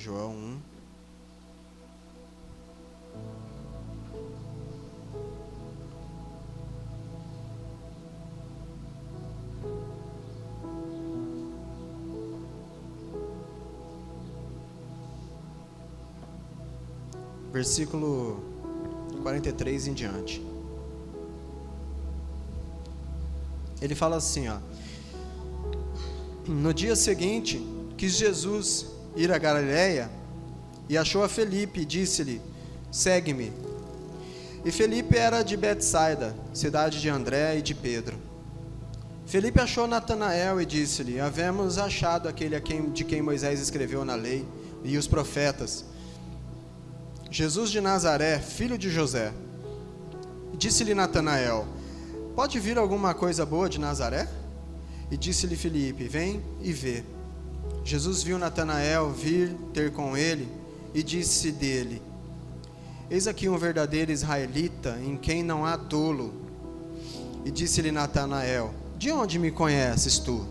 João 1. Versículo 43 em diante. Ele fala assim, ó: no dia seguinte, quis Jesus ir a Galiléia e achou a Felipe e disse-lhe: segue-me. E Felipe era de Betsaida, cidade de André e de Pedro. Felipe achou Natanael e disse-lhe: havemos achado aquele de quem Moisés escreveu na lei e os profetas, Jesus de Nazaré, filho de José. Disse-lhe Natanael: pode vir alguma coisa boa de Nazaré? E disse-lhe Felipe: vem e vê. Jesus viu Natanael vir ter com ele e disse dele: eis aqui um verdadeiro israelita, em quem não há dolo. E disse-lhe Natanael: de onde me conheces tu?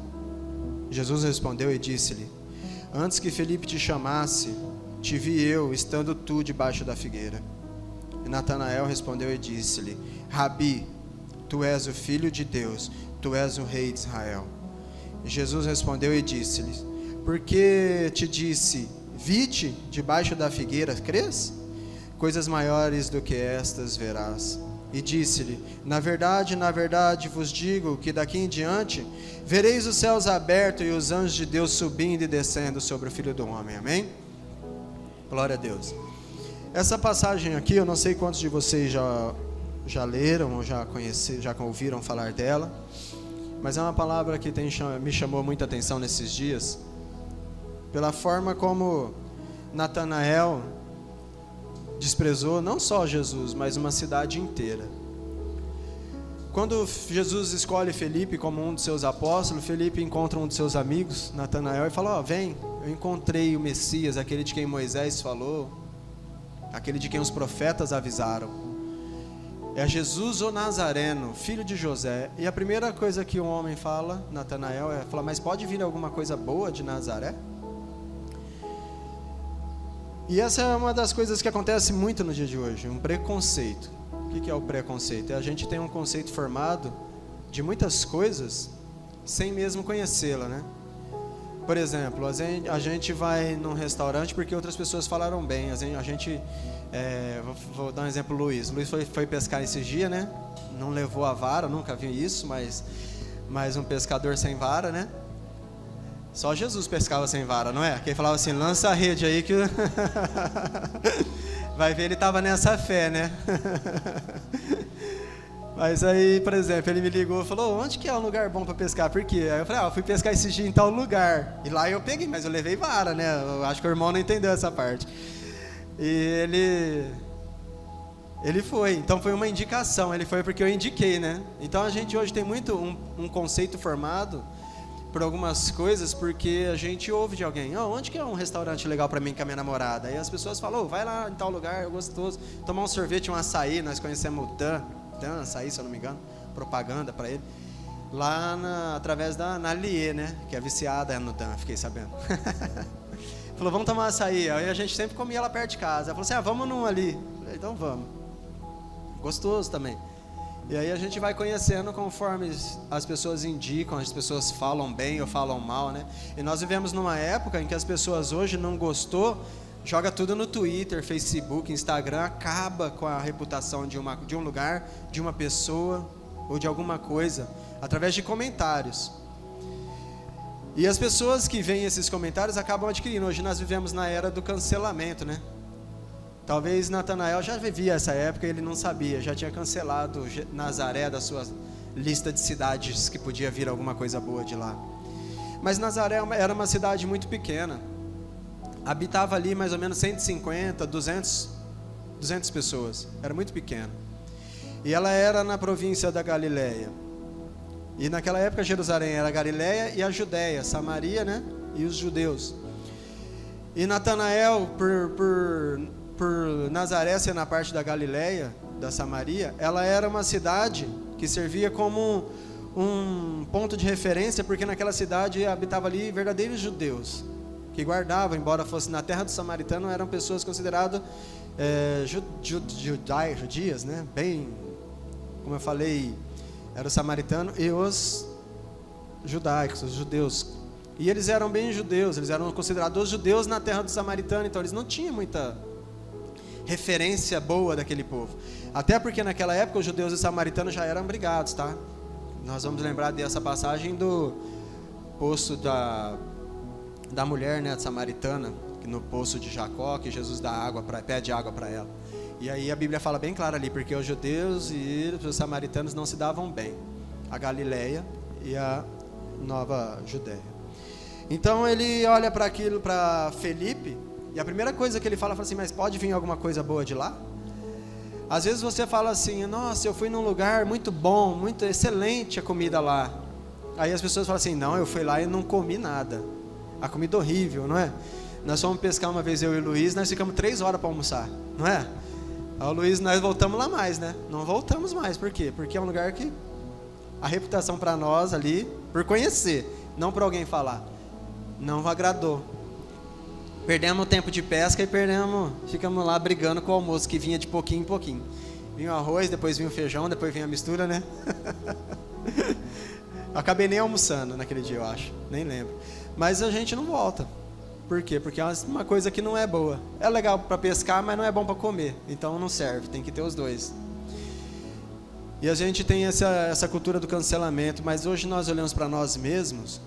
Jesus respondeu e disse-lhe: antes que Felipe te chamasse, te vi eu, estando tu debaixo da figueira. E Natanael respondeu e disse-lhe: Rabi, tu és o Filho de Deus, tu és o Rei de Israel. E Jesus respondeu e disse-lhe: porque te disse, vi-te debaixo da figueira, crês? Coisas maiores do que estas verás. E disse-lhe: na verdade vos digo que daqui em diante vereis os céus abertos e os anjos de Deus subindo e descendo sobre o Filho do Homem. Amém? Glória a Deus. Essa passagem aqui, eu não sei quantos de vocês já leram ou já ouviram falar dela, mas é uma palavra que me chamou muita atenção nesses dias, pela forma como Natanael desprezou não só Jesus, mas uma cidade inteira. Quando Jesus escolhe Felipe como um dos seus apóstolos, Felipe encontra um dos seus amigos, Natanael, e fala: vem, eu encontrei o Messias, aquele de quem Moisés falou, aquele de quem os profetas avisaram. É Jesus o Nazareno, filho de José. E a primeira coisa que o homem fala, Natanael, mas pode vir alguma coisa boa de Nazaré? E essa é uma das coisas que acontece muito no dia de hoje, um preconceito. O que é o preconceito? É a gente tem um conceito formado de muitas coisas sem mesmo conhecê-la, né? Por exemplo, a gente vai num restaurante porque outras pessoas falaram bem. Vou dar um exemplo, Luiz. Luiz foi pescar esses dias, né? Não levou a vara, nunca vi isso, mas um pescador sem vara, né? Só Jesus pescava sem vara, não é? Quem falava assim: lança a rede aí que... Vai ver, ele estava nessa fé, né? Mas aí, por exemplo, ele me ligou e falou: onde que é um lugar bom para pescar? Por quê? Aí eu falei: eu fui pescar esse dia em tal lugar. E lá eu peguei, mas eu levei vara, né? Eu acho que o irmão não entendeu essa parte. E ele foi, então foi uma indicação, ele foi porque eu indiquei, né? Então a gente hoje tem muito um conceito formado por algumas coisas, porque a gente ouve de alguém: onde que é um restaurante legal para mim com a minha namorada? Aí as pessoas falam: vai lá em tal lugar, é gostoso, tomar um sorvete, um açaí. Nós conhecemos o Dan Açaí, se eu não me engano, propaganda para ele, lá através da Nalie, né, que é viciada no Dan, fiquei sabendo. Falou: vamos tomar açaí. Aí a gente sempre comia lá perto de casa. Ela falou assim: vamos num ali. Falei: então vamos. Gostoso também. E aí a gente vai conhecendo conforme as pessoas indicam, as pessoas falam bem ou falam mal, né? E nós vivemos numa época em que as pessoas hoje não gostou, joga tudo no Twitter, Facebook, Instagram, acaba com a reputação de um lugar, de uma pessoa ou de alguma coisa, através de comentários. E as pessoas que veem esses comentários acabam adquirindo. Hoje nós vivemos na era do cancelamento, né? Talvez Natanael já vivia essa época e ele não sabia, já tinha cancelado Nazaré da sua lista de cidades que podia vir alguma coisa boa de lá. Mas Nazaré era uma cidade muito pequena, habitava ali mais ou menos 150, 200 pessoas, era muito pequena. E ela era na província da Galiléia. E naquela época Jerusalém era a Galiléia e a Judéia, Samaria, né? E os judeus. E Natanael, por Nazaré ser na parte da Galiléia, da Samaria, ela era uma cidade que servia como um ponto de referência, porque naquela cidade habitava ali verdadeiros judeus. que guardavam, embora fosse na terra do samaritano, eram pessoas consideradas judias, né? Bem, como eu falei, era o samaritano e os judaicos, os judeus. E eles eram bem judeus, eles eram considerados judeus na terra do samaritano, então eles não tinham muita referência boa daquele povo. Até porque naquela época os judeus e os samaritanos já eram brigados, tá? Nós vamos lembrar dessa passagem do poço da mulher, né, samaritana, no poço de Jacó, que Jesus pede água para ela. E aí a Bíblia fala bem claro ali, porque os judeus e os samaritanos não se davam bem, a Galileia e a Nova Judéia. Então ele olha para aquilo, para Felipe, e a primeira coisa que ele fala assim, mas pode vir alguma coisa boa de lá? Às vezes você fala assim, nossa, eu fui num lugar muito bom, muito excelente a comida lá. Aí as pessoas falam assim, não, eu fui lá e não comi nada. A comida horrível, não é? Nós fomos pescar uma vez, eu e o Luiz, nós ficamos 3 horas para almoçar, não é? Aí o Luiz, nós voltamos lá mais, né? Não voltamos mais, por quê? Porque é um lugar que a reputação para nós ali, por conhecer, não para alguém falar, não agradou. Perdemos o tempo de pesca e ficamos lá brigando com o almoço, que vinha de pouquinho em pouquinho. Vinha o arroz, depois vinha o feijão, depois vinha a mistura, né? Acabei nem almoçando naquele dia, eu acho, nem lembro. Mas a gente não volta. Por quê? Porque é uma coisa que não é boa. É legal para pescar, mas não é bom para comer. Então não serve, tem que ter os dois. E a gente tem essa cultura do cancelamento, mas hoje nós olhamos para nós mesmos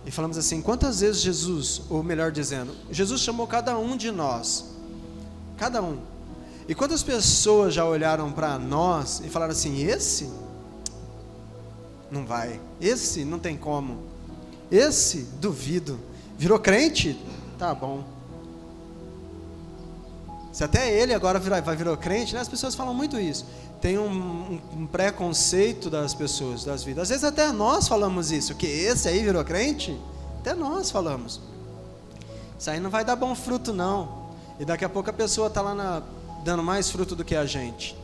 e falamos assim, quantas vezes Jesus, ou melhor dizendo, Jesus chamou cada um de nós, cada um. E quantas pessoas já olharam para nós e falaram assim, esse não vai, esse não tem como, esse duvido, virou crente? Tá bom. Se até ele agora virou crente, né? As pessoas falam muito isso. Tem um preconceito das pessoas, das vidas. Às vezes até nós falamos isso, que esse aí virou crente, até nós falamos. Isso aí não vai dar bom fruto não. E daqui a pouco a pessoa está lá dando mais fruto do que a gente.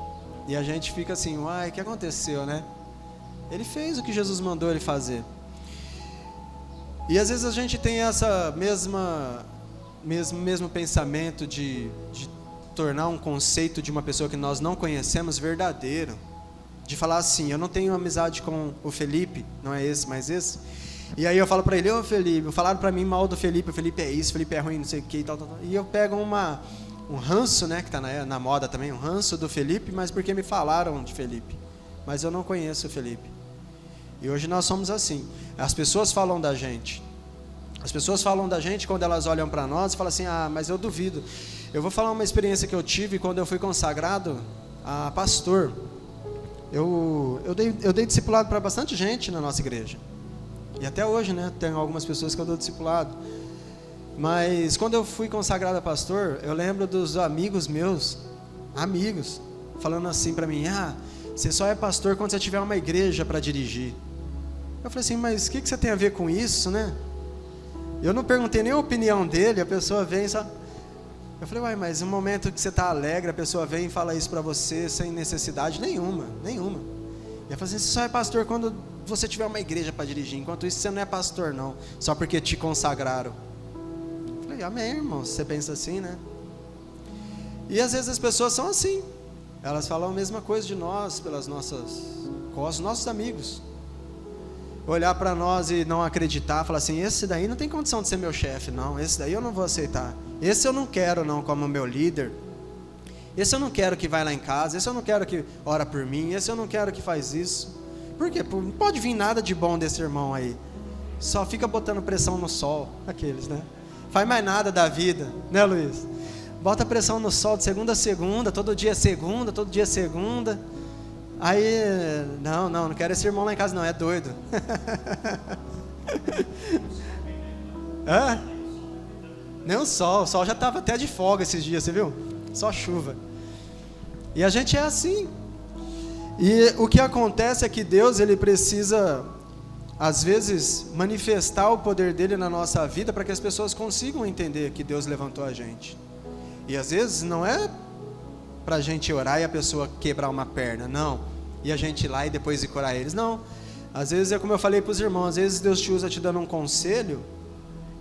E a gente fica assim, uai, o que aconteceu, né? Ele fez o que Jesus mandou ele fazer. E às vezes a gente tem essa mesmo pensamento de tornar um conceito de uma pessoa que nós não conhecemos verdadeiro. De falar assim, eu não tenho amizade com o Felipe, não é esse, mas esse. E aí eu falo para ele, ô Felipe, falaram para mim mal do Felipe, o Felipe é isso, o Felipe é ruim, não sei o que, tal. E eu pego um ranço, né, que está na moda também, um ranço do Felipe, mas porque me falaram de Felipe. Mas eu não conheço o Felipe. E hoje nós somos assim. As pessoas falam da gente. As pessoas falam da gente quando elas olham para nós e falam assim, mas eu duvido. Eu vou falar uma experiência que eu tive quando eu fui consagrado a pastor. Eu dei discipulado para bastante gente na nossa igreja. E até hoje, né, tem algumas pessoas que eu dou discipulado. Mas quando eu fui consagrado a pastor, eu lembro dos amigos meus, falando assim para mim, você só é pastor quando você tiver uma igreja para dirigir. Eu falei assim, mas o que você tem a ver com isso, né? Eu não perguntei nem a opinião dele, a pessoa vem só... Eu falei, mas no momento que você está alegre, a pessoa vem e fala isso para você sem necessidade nenhuma. E eu falei assim, você só é pastor quando você tiver uma igreja para dirigir, enquanto isso você não é pastor não, só porque te consagraram. Eu falei, amém, irmão, você pensa assim, né? E às vezes as pessoas são assim, elas falam a mesma coisa de nós, pelas nossas costas, nossos amigos. Olhar para nós e não acreditar, falar assim, esse daí não tem condição de ser meu chefe, não, esse daí eu não vou aceitar, esse eu não quero não como meu líder, esse eu não quero que vai lá em casa, esse eu não quero que ora por mim, esse eu não quero que faz isso. Por quê? Não pode vir nada de bom desse irmão aí, só fica botando pressão no sol, aqueles, né? Faz mais nada da vida, né, Luiz? Bota pressão no sol de segunda a segunda, todo dia é segunda, todo dia é segunda. Aí, não quero esse irmão lá em casa não, é doido. Nem o sol já estava até de folga esses dias, você viu? Só chuva. E a gente é assim. E o que acontece é que Deus, ele precisa, às vezes, manifestar o poder dele na nossa vida para que as pessoas consigam entender que Deus levantou a gente. E às vezes não é para a gente orar e a pessoa quebrar uma perna, não. E a gente ir lá e depois ir curar eles, não. Às vezes é como eu falei para os irmãos, às vezes Deus te usa te dando um conselho,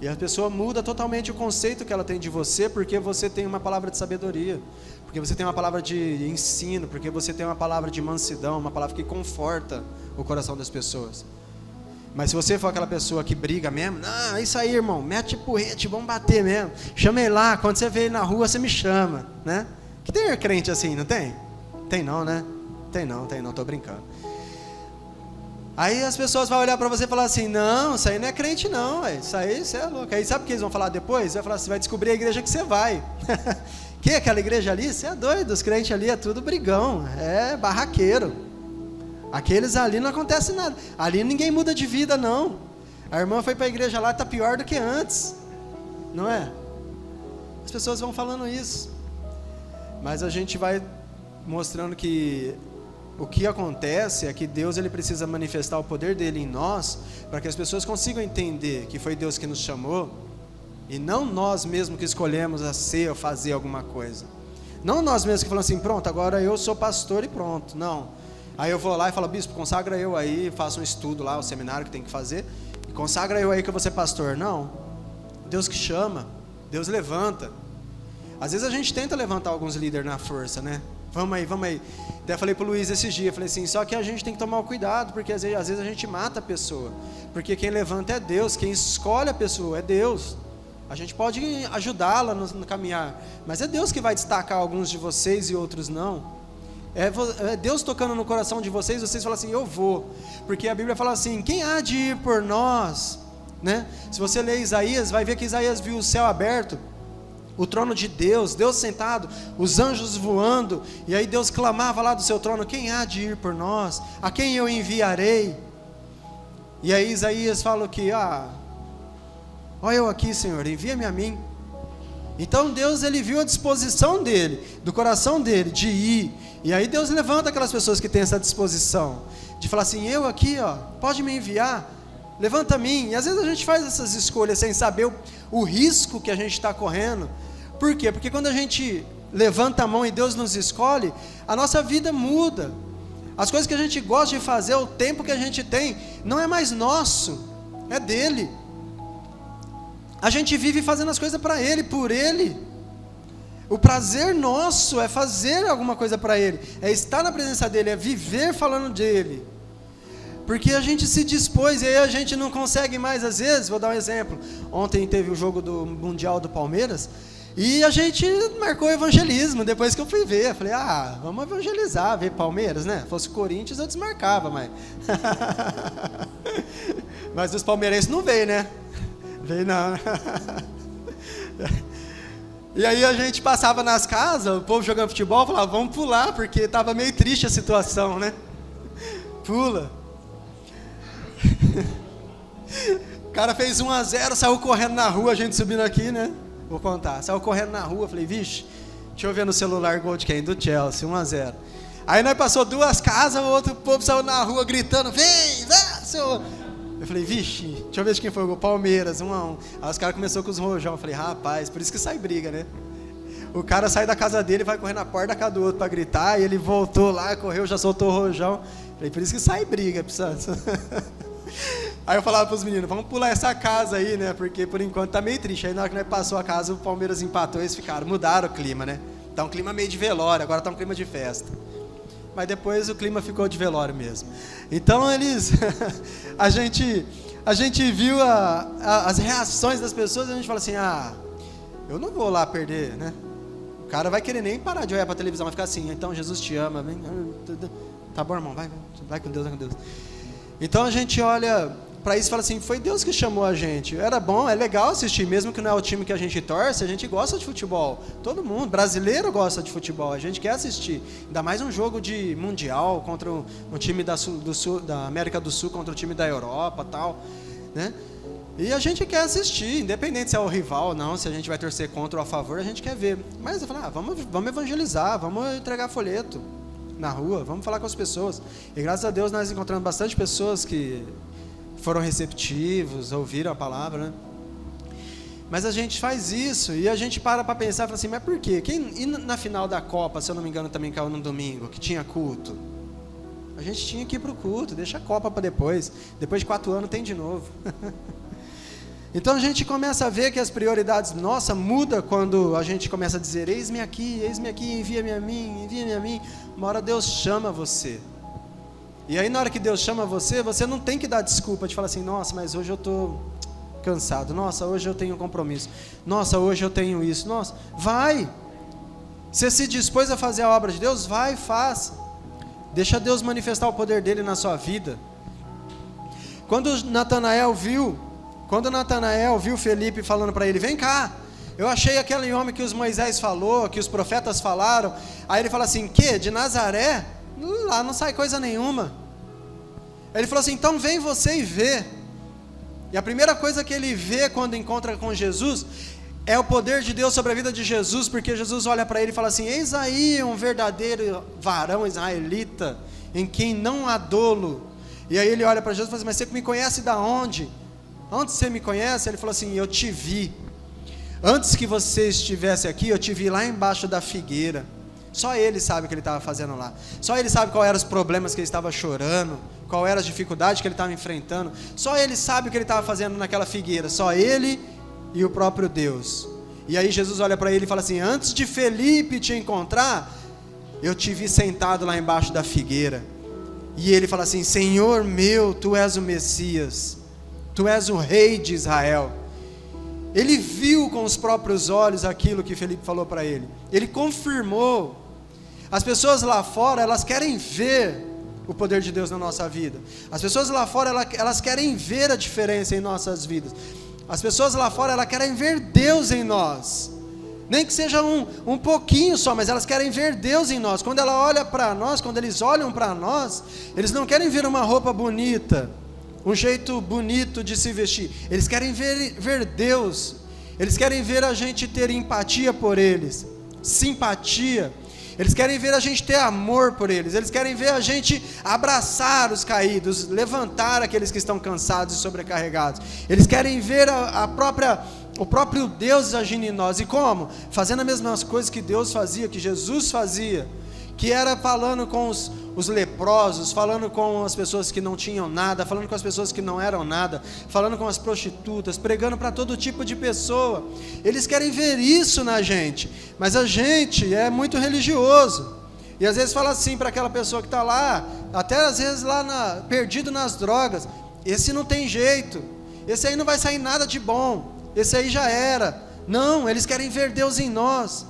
E a pessoa muda totalmente o conceito que ela tem de você, porque você tem uma palavra de sabedoria, porque você tem uma palavra de ensino, porque você tem uma palavra de mansidão, uma palavra que conforta o coração das pessoas. Mas se você for aquela pessoa que briga mesmo, não, é isso aí, irmão, mete porrete, vamos bater mesmo, chama ele lá, quando você vê ele na rua, você me chama, né? Que tem crente assim, não tem? Tem não, né? Tem não, tô brincando. Aí as pessoas vão olhar para você e falar assim, não, isso aí não é crente não, véio. Isso aí você é louco. Aí sabe o que eles vão falar depois? Vai falar, você vai descobrir a igreja que você vai. Que aquela igreja ali? Você é doido, os crentes ali é tudo brigão, é barraqueiro. Aqueles ali não acontece nada. Ali ninguém muda de vida não. A irmã foi para a igreja lá e está pior do que antes. Não é? As pessoas vão falando isso. Mas a gente vai mostrando que o que acontece é que Deus ele precisa manifestar o poder dele em nós, para que as pessoas consigam entender que foi Deus que nos chamou, e não nós mesmos que escolhemos a ser ou fazer alguma coisa. Não nós mesmos que falamos assim, pronto, agora eu sou pastor e pronto. Não. Aí eu vou lá e falo, bispo, consagra eu aí, faço um estudo lá, o seminário que tem que fazer, e consagra eu aí que eu vou ser pastor. Não. Deus que chama, Deus levanta. Às vezes a gente tenta levantar alguns líderes na força, né? Vamos aí. Até falei pro Luiz esses dias, falei assim, só que a gente tem que tomar cuidado, porque às vezes a gente mata a pessoa, porque quem levanta é Deus, quem escolhe a pessoa é Deus. A gente pode ajudá-la no caminhar, mas é Deus que vai destacar alguns de vocês e outros não. É Deus tocando no coração de vocês falam assim, eu vou, porque a Bíblia fala assim, quem há de ir por nós, né? Se você ler Isaías, vai ver que Isaías viu o céu aberto, o trono de Deus, Deus sentado, os anjos voando, e aí Deus clamava lá do seu trono, quem há de ir por nós? A quem eu enviarei? E aí Isaías fala que, olha eu aqui, Senhor, envia-me a mim. Então Deus, ele viu a disposição dele, do coração dele, de ir, e aí Deus levanta aquelas pessoas que têm essa disposição, de falar assim, eu aqui, pode me enviar, levanta a mim. E às vezes a gente faz essas escolhas sem saber o risco que a gente está correndo. Por quê? Porque quando a gente levanta a mão e Deus nos escolhe, a nossa vida muda. As coisas que a gente gosta de fazer, o tempo que a gente tem, não é mais nosso, é dele. A gente vive fazendo as coisas para ele, por ele. O prazer nosso é fazer alguma coisa para ele, é estar na presença dele, é viver falando dele. Porque a gente se dispôs e aí a gente não consegue mais, às vezes, vou dar um exemplo. Ontem teve o jogo do Mundial do Palmeiras e a gente marcou evangelismo. Depois que eu fui ver, eu falei, vamos evangelizar, ver Palmeiras, né? Se fosse Corinthians eu desmarcava, mas... mas os palmeirenses não veio, né? Veio não. E aí a gente passava nas casas, o povo jogando futebol, falava, vamos pular, porque estava meio triste a situação, né? Pula. O cara fez 1-0, saiu correndo na rua, a gente subindo aqui, né? Vou contar, saiu correndo na rua, falei, vixe, deixa eu ver no celular gol de quem? Do Chelsea, 1-0. Aí nós passou 2 casas, o outro povo saiu na rua gritando, vem, seu... Eu falei, vixe, deixa eu ver de quem foi o gol, Palmeiras, 1-1. Aí os caras começaram com os rojão, eu falei, rapaz, por isso que sai briga, né? O cara sai da casa dele, vai correr na porta da casa do outro para gritar, e ele voltou lá, correu, já soltou o rojão. Eu falei, por isso que sai briga, precisa. Aí eu falava para os meninos, vamos pular essa casa aí, né? Porque por enquanto tá meio triste. Aí na hora que nós passou a casa, o Palmeiras empatou, eles mudaram o clima, né? Tá um clima meio de velório, agora tá um clima de festa. Mas depois o clima ficou de velório mesmo. Então eles, a gente viu as reações das pessoas, e a gente fala assim, eu não vou lá perder, né? O cara vai querer nem parar de olhar para a televisão, vai ficar assim, então Jesus te ama, vem, tá bom, irmão, vai com Deus, vai com Deus. Então a gente olha para isso e fala assim, foi Deus que chamou a gente. Era bom, é legal assistir, mesmo que não é o time que a gente torce, a gente gosta de futebol. Todo mundo, brasileiro gosta de futebol, a gente quer assistir. Ainda mais um jogo de mundial contra um time da América do Sul contra o time da Europa, tal, né? E a gente quer assistir, independente se é o rival ou não, se a gente vai torcer contra ou a favor, a gente quer ver. Mas eu falo, vamos evangelizar, vamos entregar folheto na rua, vamos falar com as pessoas. E graças a Deus nós encontramos bastante pessoas que foram receptivos, ouviram a palavra, né? Mas a gente faz isso e a gente para pensar e fala assim, mas por quê? E na final da Copa, se eu não me engano, também caiu no domingo, que tinha culto. A gente tinha que ir para o culto, deixa a Copa para depois de 4 anos tem de novo. Então a gente começa a ver que as prioridades nossas mudam quando a gente começa a dizer: eis-me aqui, envia-me a mim, envia-me a mim. Uma hora Deus chama você. E aí na hora que Deus chama você, você não tem que dar desculpa de falar assim: nossa, mas hoje eu estou cansado, nossa, hoje eu tenho um compromisso, nossa, hoje eu tenho isso, nossa, vai. Você se dispôs a fazer a obra de Deus, vai e faça. Deixa Deus manifestar o poder dele na sua vida. Quando Natanael viu Felipe falando para ele: vem cá, eu achei aquele homem que os Moisés falou, que os profetas falaram. Aí ele fala assim: que? De Nazaré? Lá não sai coisa nenhuma. Aí ele falou assim: então vem você e vê. E a primeira coisa que ele vê quando encontra com Jesus é o poder de Deus sobre a vida de Jesus, porque Jesus olha para ele e fala assim: eis aí um verdadeiro varão israelita, em quem não há dolo. E aí ele olha para Jesus e fala assim: mas você me conhece da onde? Onde você me conhece? Ele falou assim: eu te vi. Antes que você estivesse aqui, eu te vi lá embaixo da figueira. Só ele sabe o que ele estava fazendo lá. Só ele sabe quais eram os problemas que ele estava chorando, qual era as dificuldades que ele estava enfrentando. Só ele sabe o que ele estava fazendo naquela figueira. Só ele e o próprio Deus. E aí Jesus olha para ele e fala assim: antes de Felipe te encontrar, eu te vi sentado lá embaixo da figueira. E ele fala assim: Senhor meu, tu és o Messias, tu és o rei de Israel. Ele viu com os próprios olhos aquilo que Felipe falou para ele. Ele confirmou. As pessoas lá fora, elas querem ver o poder de Deus na nossa vida. As pessoas lá fora, elas querem ver a diferença em nossas vidas. As pessoas lá fora, elas querem ver Deus em nós. Nem que seja um pouquinho só, mas elas querem ver Deus em nós. Quando ela olha para nós, quando eles olham para nós, eles não querem ver uma roupa bonita, um jeito bonito de se vestir. Eles querem ver Deus. Eles querem ver a gente ter empatia por eles, simpatia. Eles querem ver a gente ter amor por eles. Eles querem ver a gente abraçar os caídos, levantar aqueles que estão cansados e sobrecarregados. Eles querem ver o próprio Deus agindo em nós. E como? Fazendo as mesmas coisas que Deus fazia, que Jesus fazia, que era falando com os leprosos, falando com as pessoas que não tinham nada, falando com as pessoas que não eram nada, falando com as prostitutas, pregando para todo tipo de pessoa. Eles querem ver isso na gente, mas a gente é muito religioso, e às vezes fala assim para aquela pessoa que está lá, até às vezes lá perdido nas drogas: esse não tem jeito, esse aí não vai sair nada de bom, esse aí já era. Não, eles querem ver Deus em nós.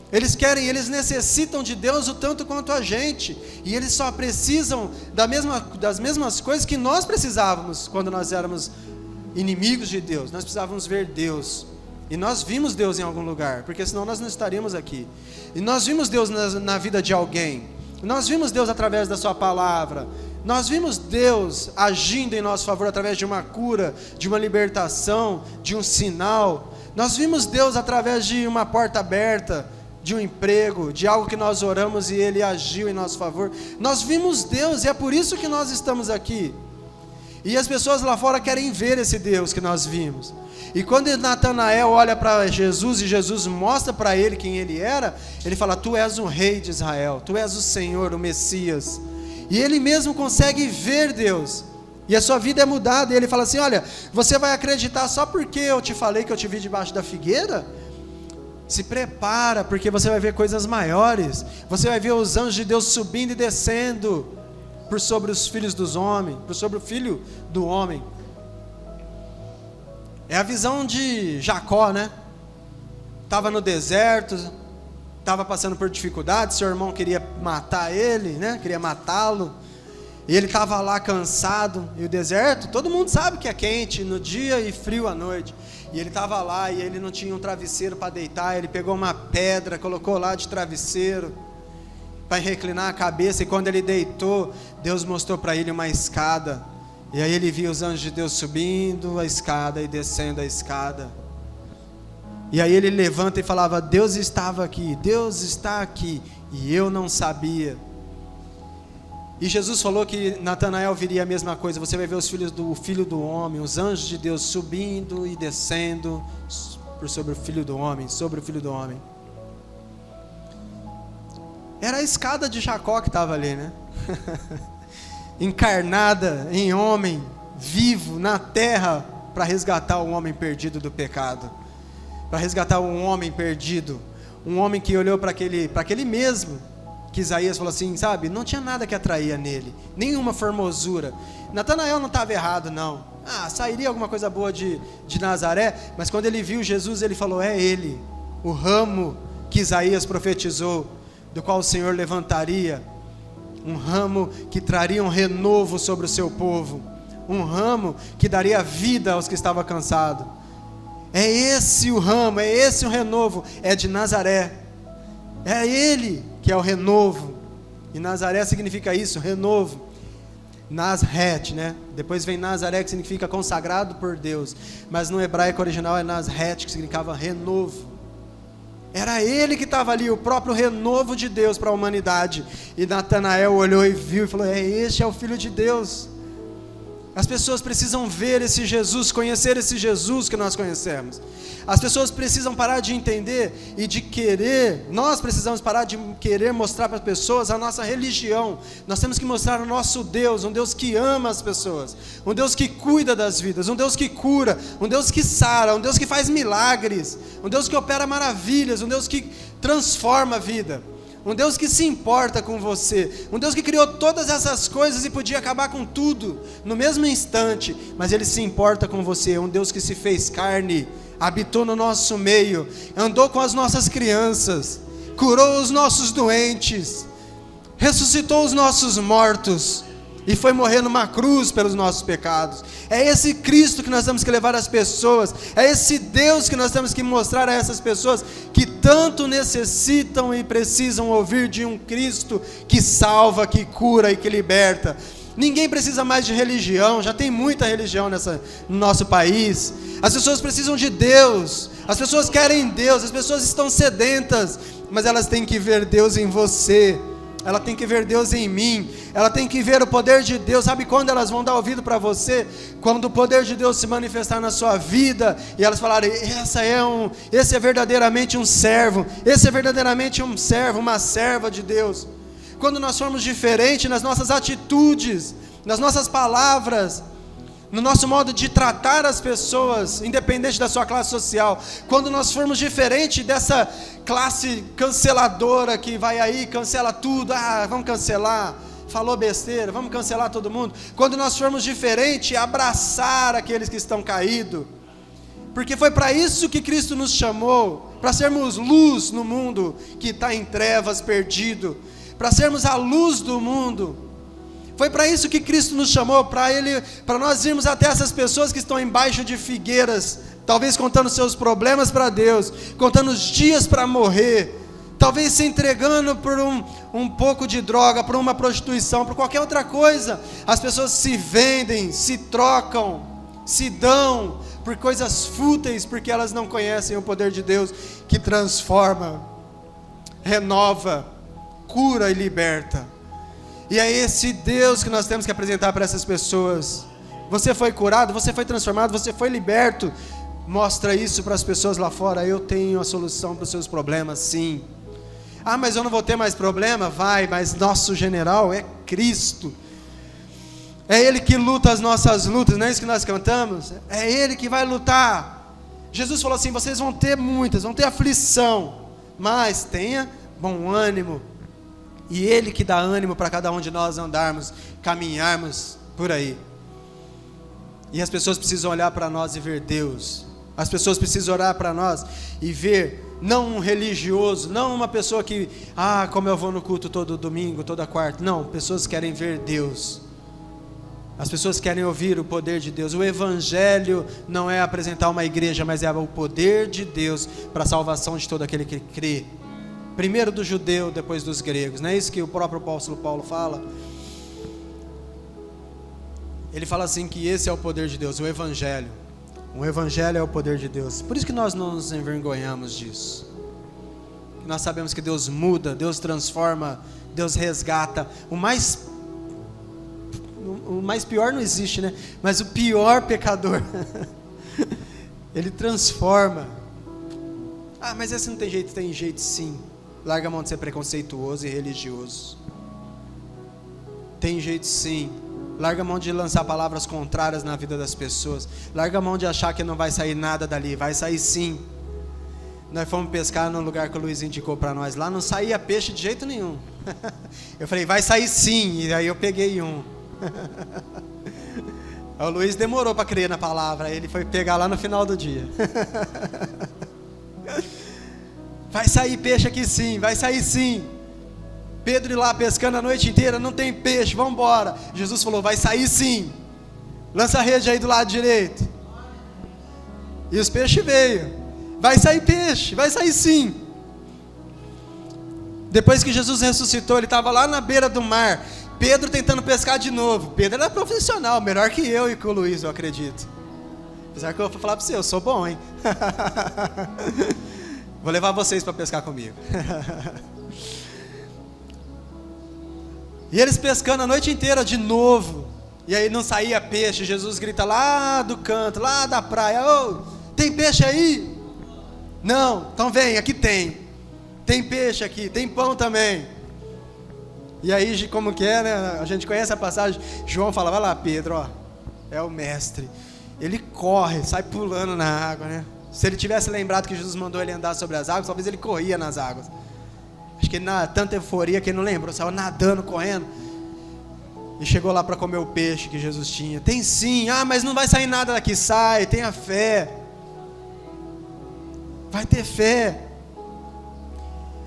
Eles necessitam de Deus o tanto quanto a gente, e eles só precisam das mesmas coisas que nós precisávamos quando nós éramos inimigos de Deus. Nós precisávamos ver Deus, e nós vimos Deus em algum lugar, porque senão nós não estaríamos aqui. E nós vimos Deus na vida de alguém, nós vimos Deus através da sua palavra, nós vimos Deus agindo em nosso favor através de uma cura, de uma libertação, de um sinal. Nós vimos Deus através de uma porta aberta, de um emprego, de algo que nós oramos e Ele agiu em nosso favor. Nós vimos Deus, e é por isso que nós estamos aqui. E as pessoas lá fora querem ver esse Deus que nós vimos. E quando Natanael olha para Jesus, e Jesus mostra para ele quem ele era, ele fala: tu és o rei de Israel, tu és o Senhor, o Messias. E ele mesmo consegue ver Deus, e a sua vida é mudada. E ele fala assim: olha, você vai acreditar só porque eu te falei que eu te vi debaixo da figueira? Se prepara, porque você vai ver coisas maiores. Você vai ver os anjos de Deus subindo e descendo por sobre os filhos dos homens, por sobre o filho do homem. É a visão de Jacó, né? Estava no deserto, estava passando por dificuldades, seu irmão queria matar ele, né? Queria matá-lo. E ele estava lá cansado. E o deserto, todo mundo sabe que é quente no dia e frio à noite. E ele estava lá e ele não tinha um travesseiro para deitar. Ele pegou uma pedra, colocou lá de travesseiro para reclinar a cabeça. E quando ele deitou, Deus mostrou para ele uma escada. E aí ele viu os anjos de Deus subindo a escada e descendo a escada. E aí ele levanta e falava: Deus estava aqui, Deus está aqui, e eu não sabia. E Jesus falou que Natanael viria a mesma coisa. Você vai ver os filhos do Filho do Homem, os anjos de Deus subindo e descendo sobre o Filho do Homem, sobre o Filho do Homem. Era a escada de Jacó que estava ali, né? Encarnada em homem, vivo, na terra, para resgatar um homem perdido do pecado, para resgatar um homem perdido, um homem que olhou para aquele mesmo, que Isaías falou assim, sabe, não tinha nada que atraía nele, nenhuma formosura. Natanael não estava errado não, sairia alguma coisa boa de Nazaré, mas quando ele viu Jesus, ele falou, é ele, o ramo que Isaías profetizou, do qual o Senhor levantaria, um ramo que traria um renovo sobre o seu povo, um ramo que daria vida aos que estavam cansados. É esse o ramo, é esse o renovo, é de Nazaré, é ele que é o renovo, e Nazaré significa isso, renovo, Nazret, né? Depois vem Nazaré, que significa consagrado por Deus, mas no hebraico original é Nazret, que significava renovo. Era ele que estava ali, o próprio renovo de Deus para a humanidade, e Natanael olhou e viu e falou, este é o Filho de Deus. As pessoas precisam ver esse Jesus, conhecer esse Jesus que nós conhecemos. As pessoas precisam parar de entender e de querer, nós precisamos parar de querer mostrar para as pessoas a nossa religião. Nós temos que mostrar o nosso Deus, um Deus que ama as pessoas, um Deus que cuida das vidas, um Deus que cura, um Deus que sara, um Deus que faz milagres, um Deus que opera maravilhas, um Deus que transforma a vida. Um Deus que se importa com você, um Deus que criou todas essas coisas e podia acabar com tudo no mesmo instante, mas Ele se importa com você, um Deus que se fez carne, habitou no nosso meio, andou com as nossas crianças, curou os nossos doentes, ressuscitou os nossos mortos, e foi morrer numa cruz pelos nossos pecados. É esse Cristo que nós temos que levar às pessoas, é esse Deus que nós temos que mostrar a essas pessoas que tanto necessitam e precisam ouvir de um Cristo que salva, que cura e que liberta. Ninguém precisa mais de religião, já tem muita religião no nosso país. As pessoas precisam de Deus, as pessoas querem Deus, as pessoas estão sedentas, mas elas têm que ver Deus em você. Ela tem que ver Deus em mim, ela tem que ver o poder de Deus. Sabe quando elas vão dar ouvido para você? Quando o poder de Deus se manifestar na sua vida, e elas falarem, esse é verdadeiramente um servo, esse é verdadeiramente um servo, uma serva de Deus. Quando nós formos diferentes nas nossas atitudes, nas nossas palavras, no nosso modo de tratar as pessoas, independente da sua classe social, quando nós formos diferente dessa classe canceladora que vai aí, cancela tudo, vamos cancelar, falou besteira, vamos cancelar todo mundo, quando nós formos diferente, abraçar aqueles que estão caídos, porque foi para isso que Cristo nos chamou, para sermos luz no mundo que está em trevas, perdido, para sermos a luz do mundo. Foi para isso que Cristo nos chamou, para nós irmos até essas pessoas que estão embaixo de figueiras, talvez contando seus problemas para Deus, contando os dias para morrer, talvez se entregando por um pouco de droga, por uma prostituição, por qualquer outra coisa. As pessoas se vendem, se trocam, se dão por coisas fúteis, porque elas não conhecem o poder de Deus que transforma, renova, cura e liberta. E é esse Deus que nós temos que apresentar para essas pessoas. Você foi curado, você foi transformado, você foi liberto. Mostra isso para as pessoas lá fora. Eu tenho a solução para os seus problemas, sim. Mas eu não vou ter mais problema? Vai, mas nosso general é Cristo. É Ele que luta as nossas lutas, não é isso que nós cantamos? É Ele que vai lutar. Jesus falou assim, vocês vão ter aflição, mas tenha bom ânimo. E Ele que dá ânimo para cada um de nós andarmos, caminharmos por aí. E as pessoas precisam olhar para nós e ver Deus. As pessoas precisam olhar para nós e ver, não um religioso, não uma pessoa que, como eu vou no culto todo domingo, toda quarta. Não, pessoas querem ver Deus. As pessoas querem ouvir o poder de Deus. O Evangelho não é apresentar uma igreja, mas é o poder de Deus para a salvação de todo aquele que crê. Primeiro do judeu, depois dos gregos. Não é isso que o próprio apóstolo Paulo fala? Ele fala assim que esse é o poder de Deus, o Evangelho. O Evangelho é o poder de Deus. Por isso que nós não nos envergonhamos disso. Nós sabemos que Deus muda, Deus transforma, Deus resgata. O mais pior não existe, né? Mas o pior pecador, Ele transforma. Mas esse não tem jeito. Tem jeito sim. Larga a mão de ser preconceituoso e religioso. Tem jeito sim. Larga a mão de lançar palavras contrárias na vida das pessoas. Larga a mão de achar que não vai sair nada dali. Vai sair sim. Nós fomos pescar no lugar que o Luiz indicou para nós. Lá não saía peixe de jeito nenhum. Eu falei, vai sair sim. E aí eu peguei um. O Luiz demorou para crer na palavra. Ele foi pegar lá no final do dia. Vai sair peixe aqui sim. Vai sair sim. Pedro ir lá pescando a noite inteira, não tem peixe, vamos embora. Jesus falou, vai sair sim. Lança a rede aí do lado direito. E os peixes veio. Vai sair peixe, vai sair sim. Depois que Jesus ressuscitou, ele estava lá na beira do mar. Pedro tentando pescar de novo. Pedro era profissional, melhor que eu e com o Luiz, eu acredito. Apesar que eu vou falar para você, eu sou bom, hein? Vou levar vocês para pescar comigo. E eles pescando a noite inteira de novo. E aí não saía peixe. Jesus grita lá do canto, lá da praia: ô, tem peixe aí? Não, então vem, aqui tem. Tem peixe aqui, tem pão também. E aí, como que é, né? A gente conhece a passagem. João fala, vai lá Pedro, ó, é o mestre. Ele corre, sai pulando na água, né? Se ele tivesse lembrado que Jesus mandou ele andar sobre as águas, talvez ele corria nas águas. Acho que ele, na tanta euforia que ele não lembrou, saiu nadando, correndo. E chegou lá para comer o peixe que Jesus tinha. Tem sim, mas não vai sair nada daqui. Sai, tenha fé. Vai ter fé.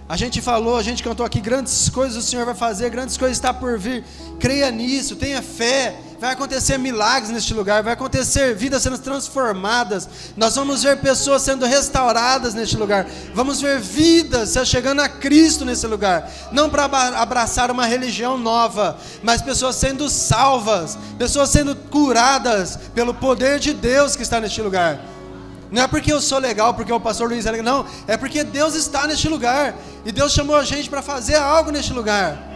A gente falou, a gente cantou aqui, grandes coisas o Senhor vai fazer, grandes coisas está por vir. Creia nisso, tenha fé. Vai acontecer milagres neste lugar, vai acontecer vidas sendo transformadas. Nós vamos ver pessoas sendo restauradas neste lugar. Vamos ver vidas chegando a Cristo nesse lugar. Não para abraçar uma religião nova, mas pessoas sendo salvas, pessoas sendo curadas pelo poder de Deus que está neste lugar. Não é porque eu sou legal, porque o pastor Luiz é legal, não. É porque Deus está neste lugar. E Deus chamou a gente para fazer algo neste lugar.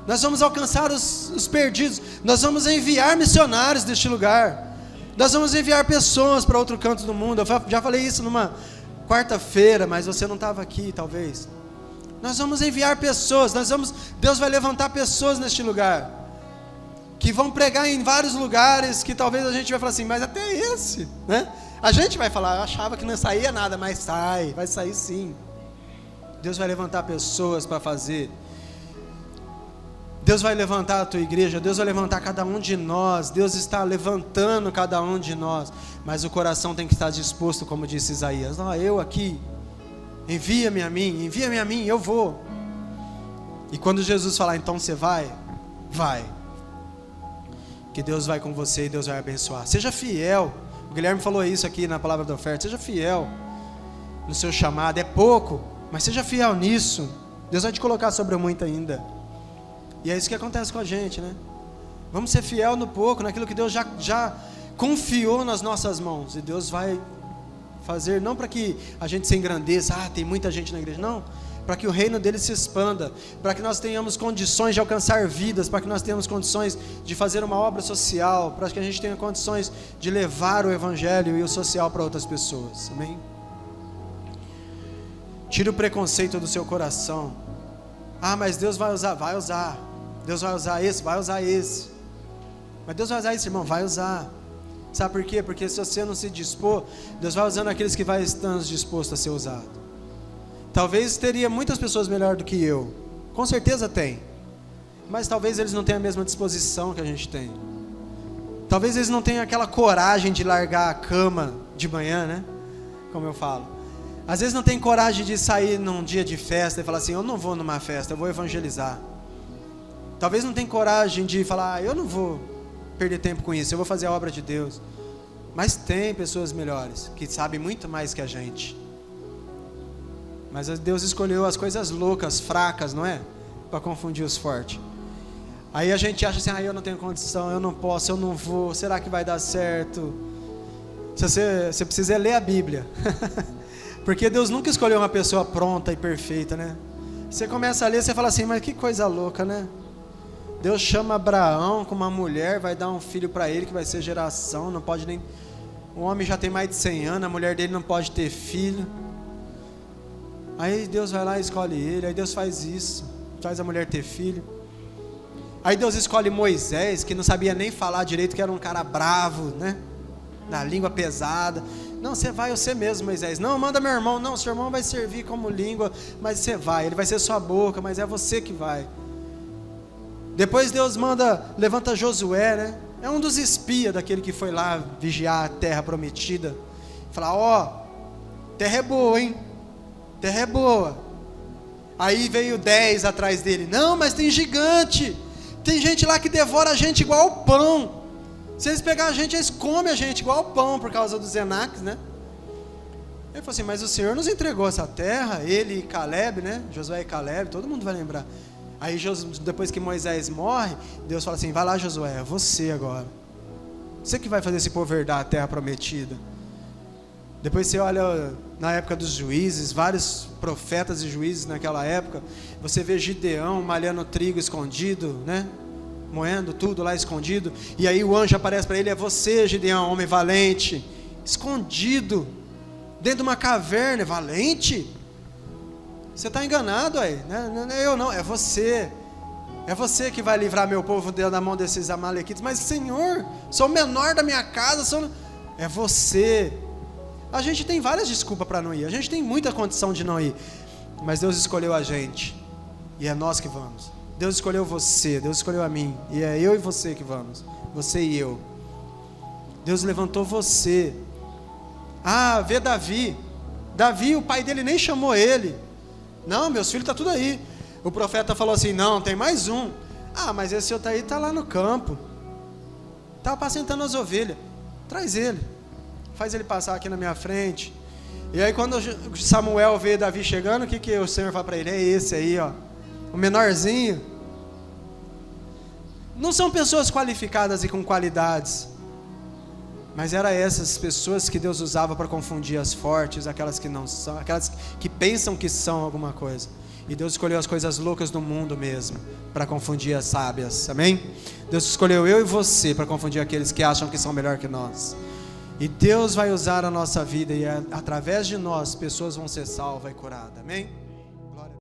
Nós vamos alcançar os perdidos. Nós vamos enviar missionários deste lugar. Nós vamos enviar pessoas para outro canto do mundo. Eu já falei isso numa quarta-feira, mas você não estava aqui, talvez. Nós vamos enviar pessoas. Deus vai levantar pessoas neste lugar, que vão pregar em vários lugares, que talvez a gente vai falar assim, mas até esse, né? A gente vai falar, eu achava que não saía nada, mas vai sair sim. Deus vai levantar pessoas para fazer. Deus vai levantar a tua igreja, Deus vai levantar cada um de nós, Deus está levantando cada um de nós, mas o coração tem que estar disposto, como disse Isaías, eu aqui, envia-me a mim, eu vou. E quando Jesus falar, então você vai, que Deus vai com você e Deus vai abençoar. Seja fiel, o Guilherme falou isso aqui na palavra da oferta, seja fiel no seu chamado, é pouco, mas seja fiel nisso, Deus vai te colocar sobre muito ainda. E é isso que acontece com a gente, né? Vamos ser fiel no pouco, naquilo que Deus já confiou nas nossas mãos. E Deus vai fazer, não para que a gente se engrandeça, tem muita gente na igreja, não. Para que o reino dele se expanda, para que nós tenhamos condições de alcançar vidas, para que nós tenhamos condições de fazer uma obra social, para que a gente tenha condições de levar o evangelho e o social para outras pessoas. Amém? Tira o preconceito do seu coração. Mas Deus vai usar. Deus vai usar esse, vai usar esse. Mas Deus vai usar esse, irmão, vai usar. Sabe por quê? Porque se você não se dispor, Deus vai usando aqueles que vai estar dispostos a ser usado. Talvez teria muitas pessoas melhor do que eu. Com certeza tem. Mas talvez eles não tenham a mesma disposição que a gente tem. Talvez eles não tenham aquela coragem de largar a cama de manhã, né? Como eu falo. Às vezes não tem coragem de sair num dia de festa e falar assim, eu não vou numa festa, eu vou evangelizar. Talvez não tenha coragem de falar, eu não vou perder tempo com isso, eu vou fazer a obra de Deus. Mas tem pessoas melhores, que sabem muito mais que a gente. Mas Deus escolheu as coisas loucas, fracas, não é? Para confundir os fortes. Aí a gente acha assim, eu não tenho condição, eu não posso, eu não vou, será que vai dar certo? Você precisa ler a Bíblia. Porque Deus nunca escolheu uma pessoa pronta e perfeita, né? Você começa a ler, você fala assim, mas que coisa louca, né? Deus chama Abraão com uma mulher, vai dar um filho para ele que vai ser geração, não pode nem... O homem já tem mais de 100 anos, a mulher dele não pode ter filho. Aí Deus vai lá e escolhe ele, aí Deus faz isso, faz a mulher ter filho. Aí Deus escolhe Moisés, que não sabia nem falar direito, que era um cara bravo, né? Da língua pesada. Não, você vai você mesmo, Moisés. Não, manda meu irmão. Não, seu irmão vai servir como língua, mas você vai. Ele vai ser sua boca, mas é você que vai. Depois Deus levanta Josué, né? É um dos espias daquele que foi lá vigiar a terra prometida. Falar, ó, terra é boa, hein? Terra é boa. Aí veio 10 atrás dele. Não, mas tem gigante. Tem gente lá que devora a gente igual pão. Se eles pegarem a gente, eles comem a gente igual pão, por causa dos Enaques, né? Ele falou assim, mas o Senhor nos entregou essa terra, ele e Caleb, né? Josué e Caleb, todo mundo vai lembrar. Aí depois que Moisés morre, Deus fala assim, vai lá Josué, é você agora. Você que vai fazer esse povo herdar a terra prometida. Depois você olha na época dos juízes, vários profetas e juízes naquela época, você vê Gideão malhando trigo escondido, né? Moendo tudo lá escondido, e aí o anjo aparece para ele, é você Gideão, homem valente, escondido, dentro de uma caverna, valente? Você está enganado aí, né? Não é eu não, é você que vai livrar meu povo da mão desses amalequitas, mas Senhor, sou o menor da minha casa, é você. A gente tem várias desculpas para não ir, a gente tem muita condição de não ir, mas Deus escolheu a gente, e é nós que vamos. Deus escolheu você, Deus escolheu a mim, e é eu e você que vamos, você e eu. Deus levantou você. Ah, vê Davi, o pai dele nem chamou ele. Não, meus filhos estão tudo aí. O profeta falou assim, não, tem mais um. Ah, mas esse outro aí está lá no campo, está apacentando as ovelhas. Traz ele, faz ele passar aqui na minha frente. E aí quando Samuel vê Davi chegando, o que o Senhor fala para ele? É esse aí, ó, o menorzinho. Não são pessoas qualificadas e com qualidades, mas eram essas pessoas que Deus usava para confundir as fortes, aquelas que não são, aquelas que pensam que são alguma coisa. E Deus escolheu as coisas loucas do mundo mesmo para confundir as sábias, amém? Deus escolheu eu e você para confundir aqueles que acham que são melhor que nós. E Deus vai usar a nossa vida, e através de nós pessoas vão ser salvas e curadas, amém?